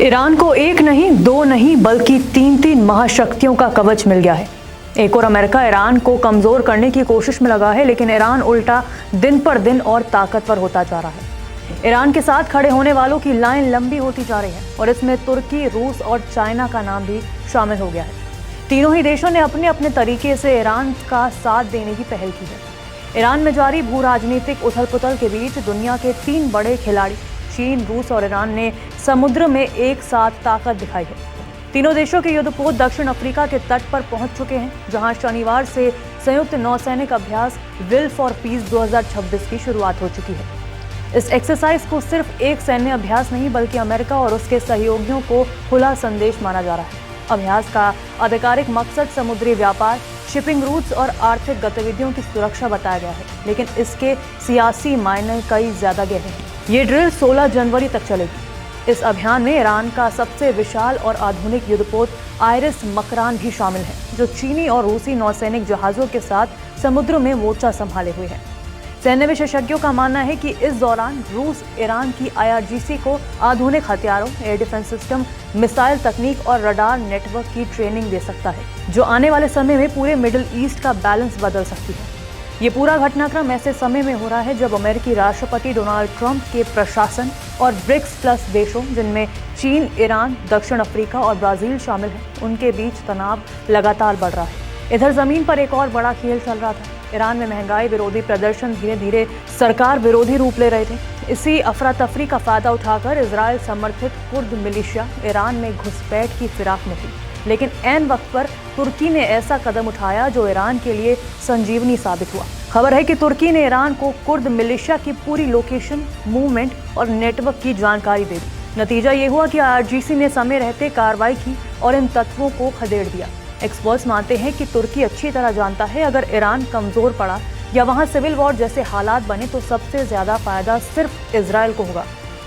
Iran को एक नहीं, दो नहीं, बल्कि तीन महाशक्तियों का कवच मिल गया है। एक और अमेरिका ईरान को कमजोर करने की कोशिश में लगा है, लेकिन ईरान उल्टा दिन पर दिन और ताकतवर होता जा रहा है। ईरान के साथ खड़े होने वालों की लाइन लंबी होती जा रही है और इसमें तुर्की, रूस और चाइना का नाम भी शामिल हो गया है। तीनों ही देशों ने अपने अपने तरीके से ईरान का साथ देने की पहल की है। ईरान में जारी भू राजनीतिक उथल पुथल के बीच दुनिया के तीन बड़े खिलाड़ी चीन, रूस और ईरान ने समुद्र में एक साथ ताकत दिखाई है। तीनों देशों के युद्धपोत दक्षिण अफ्रीका के तट पर पहुंच चुके हैं, जहां शनिवार से संयुक्त नौसैनिक अभ्यास विल फॉर पीस 2026 की शुरुआत हो चुकी है। इस एक्सरसाइज को सिर्फ एक सैन्य अभ्यास नहीं, बल्कि अमेरिका और उसके सहयोगियों को खुला संदेश माना जा रहा है। अभ्यास का आधिकारिक मकसद समुद्री व्यापार, शिपिंग रूट्स और आर्थिक गतिविधियों की सुरक्षा बताया गया है, लेकिन इसके सियासी मायने कई ज्यादा गहरे हैं। ये ड्रिल 16 जनवरी तक चलेगी। इस अभियान में ईरान का सबसे विशाल और आधुनिक युद्धपोत आइरिस मकरान भी शामिल है, जो चीनी और रूसी नौसैनिक जहाजों के साथ समुद्र में मोर्चा संभाले हुए है। सैन्य विशेषज्ञों का मानना है कि इस दौरान रूस ईरान की IRGC को आधुनिक हथियारों, एयर डिफेंस सिस्टम, मिसाइल तकनीक और रडार नेटवर्क की ट्रेनिंग दे सकता है, जो आने वाले समय में पूरे मिडिल ईस्ट का बैलेंस बदल सकती है। ये पूरा घटनाक्रम ऐसे समय में हो रहा है जब अमेरिकी राष्ट्रपति डोनाल्ड ट्रंप के प्रशासन और ब्रिक्स प्लस देशों, जिनमें चीन, ईरान, दक्षिण अफ्रीका और ब्राजील शामिल हैं, उनके बीच तनाव लगातार बढ़ रहा है। इधर जमीन पर एक और बड़ा खेल चल रहा था। ईरान में महंगाई विरोधी प्रदर्शन धीरे धीरे सरकार विरोधी रूप ले रहे थे। इसी अफरा तफरी का फायदा उठाकर इजरायल समर्थित कुर्द मिलिशिया ईरान में घुसपैठ की फिराक में थी, लेकिन ऐन वक्त पर तुर्की ने ऐसा कदम उठाया जो ईरान के लिए संजीवनी साबित हुआ। खबर है कि तुर्की ने ईरान को कुर्द मिलिशिया की पूरी लोकेशन, मूवमेंट और नेटवर्क की जानकारी दे दी। नतीजा ये हुआ कि IRGC ने समय रहते कार्रवाई की और इन तत्वों को खदेड़ दिया। एक्सपर्ट्स मानते हैं कि तुर्की अच्छी तरह जानता है, अगर ईरान कमजोर पड़ा या वहां सिविल वॉर जैसे हालात बने तो सबसे ज्यादा फायदा सिर्फ इजरायल को होगा,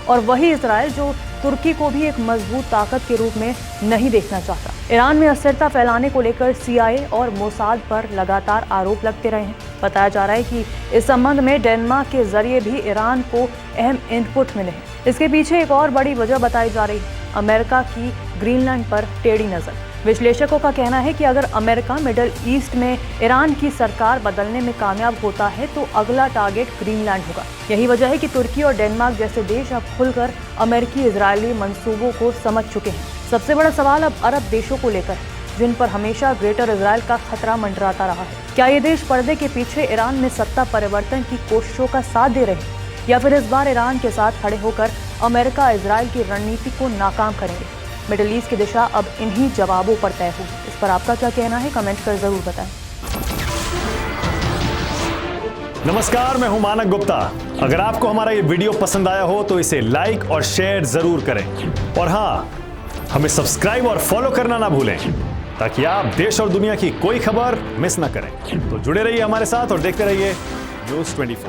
और वही इजरायल जो तुर्की को भी एक मजबूत ताकत के रूप में नहीं देखना चाहता। ईरान में अस्थिरता फैलाने को लेकर CIA और मोसाद पर लगातार आरोप लगते रहे हैं। बताया जा रहा है कि इस संबंध में डेनमार्क के जरिए भी ईरान को अहम इनपुट मिले हैं। इसके पीछे एक और बड़ी वजह बताई जा रही है, अमेरिका की ग्रीनलैंड पर टेढ़ी नजर। विश्लेषकों का कहना है कि अगर अमेरिका मिडिल ईस्ट में ईरान की सरकार बदलने में कामयाब होता है तो अगला टारगेट ग्रीनलैंड होगा। यही वजह है कि तुर्की और डेनमार्क जैसे देश अब खुलकर अमेरिकी इजरायली मंसूबों को समझ चुके हैं। सबसे बड़ा सवाल अब अरब देशों को लेकर है, जिन पर हमेशा ग्रेटर इजराइल का खतरा मंडराता रहा है। क्या ये देश पर्दे के पीछे ईरान में सत्ता परिवर्तन की कोशिशों का साथ दे रहे हैं, या फिर इस बार ईरान के साथ खड़े होकर अमेरिका इजराइल की रणनीति को नाकाम करेंगे? मिडिल ईस्ट की दिशा अब इन्हीं जवाबों पर तय होगी। इस पर आपका क्या कहना है, कमेंट कर जरूर बताएं। नमस्कार, मैं हूं मानक गुप्ता। अगर आपको हमारा ये वीडियो पसंद आया हो तो इसे लाइक और शेयर जरूर करें, और हाँ, हमें सब्सक्राइब और फॉलो करना ना भूलें, ताकि आप देश और दुनिया की कोई खबर मिस ना करें। तो जुड़े रहिए हमारे साथ और देखते रहिए News 24।